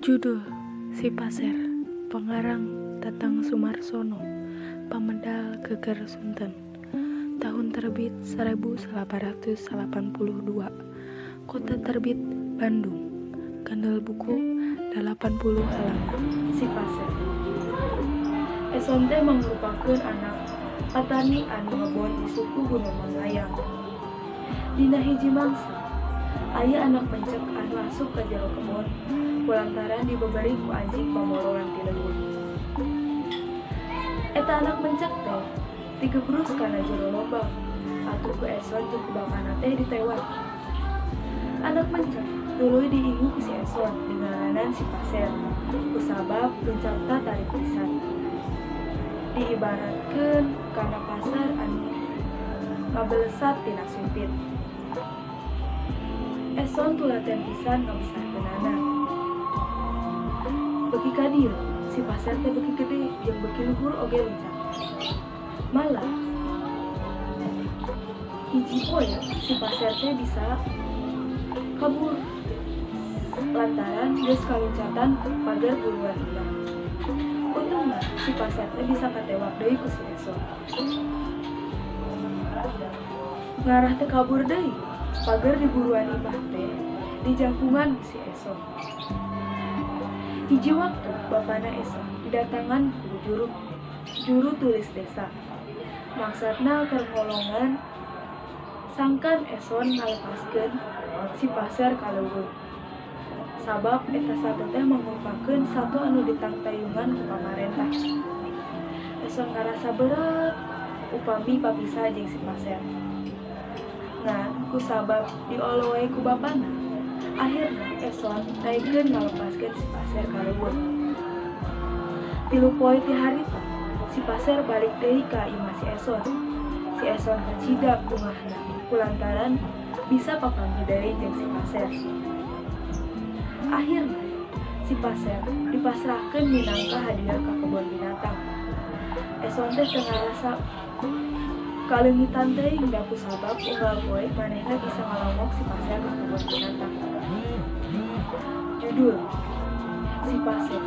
Judul Si Pasir, pengarang Tatang Sumarsono, pamedal Geger Sunten. Tahun terbit 1882. Kota terbit Bandung. Kandel buku 80 halaman. Si Pasir. Eson teh mangrupakeun anak patani anu ngebon di suku Gunung Manglayang. Dina hiji mangsa aya anak pencek anu asup ka jero kebon kulantaran dibebari ku anjing pamororan ti leuweung. Eta anak pencek teh digebrus kana jero lobang atuh ku Eson jeung ku bapana teh ditewak. Anak pencek tuluy diingu ku si Eson dingaranan Si Pasir kusabab lencapna tarik pisan. Diibaratkeun kana pasar anu ngabelesat tina sumpit. Eson tulaten pisan ngabesarkeunana. Beki ka dieu, Si Pasir teh beki gede jeung beki luhur oge lencap. Malah hiji poe Si Pasir teh bisa kabur lantaran geus kaluncatan pagar buruan hilang. Untungna Si Pasir teh bisa katewak deui ku si Eson. Ngarah teh kabur deui, pagar di buruan imah teh di jangkungan si Eson. Hiji waktu bapana Eson didatangan ku juru tulis desa. Maksudna keur ngolongan sangkan Eson ngalepaskeun Si Pasir ka leuweung. Sabab eta sato teh mangrupakeun satu anu ditangtayungan ku pamarentah. Eson ngarasa berat upami papisah jeung Si Pasir. Nah, kusabab dioloe ku bapana, akhirna Eson daekeun ngalepaskeun Si Pasir ka leuweung. Tilu poe ti harita, Si Pasir balik deui ka imah si Eson. Si Eson kacidak bungahna kulantaran bisa papanggih deui jeung Si Pasir. Akhirna Si Pasir dipasrahkeun minangka hadiah ka kebon binatang. Eson teh teu ngarasa kaleungitan teh hingga kusabab unggal poe manehna bisa ngalongok Si Pasir ka kebon binatang. Judul Si Pasir.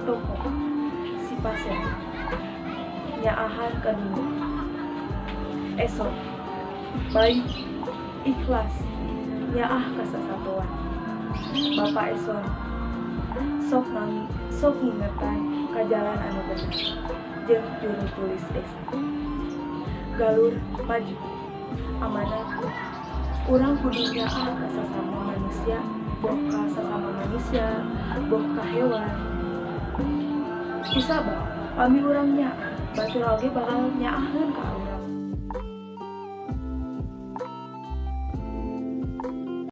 Tokoh Si Pasir. Nyaahan kedua. Eson baik ikhlas nyaah ka sasatoan. Bapak Eson sok ngingetan ka jalan anu bener jeung juru tulis desa. Galur maju amanat urang kudu nyaah ka sasama manusia, boh ka sasama manusia, boh ka hewan. Kusabab pami urang nyaah, batur oge bakal nyaaheun ka Allah.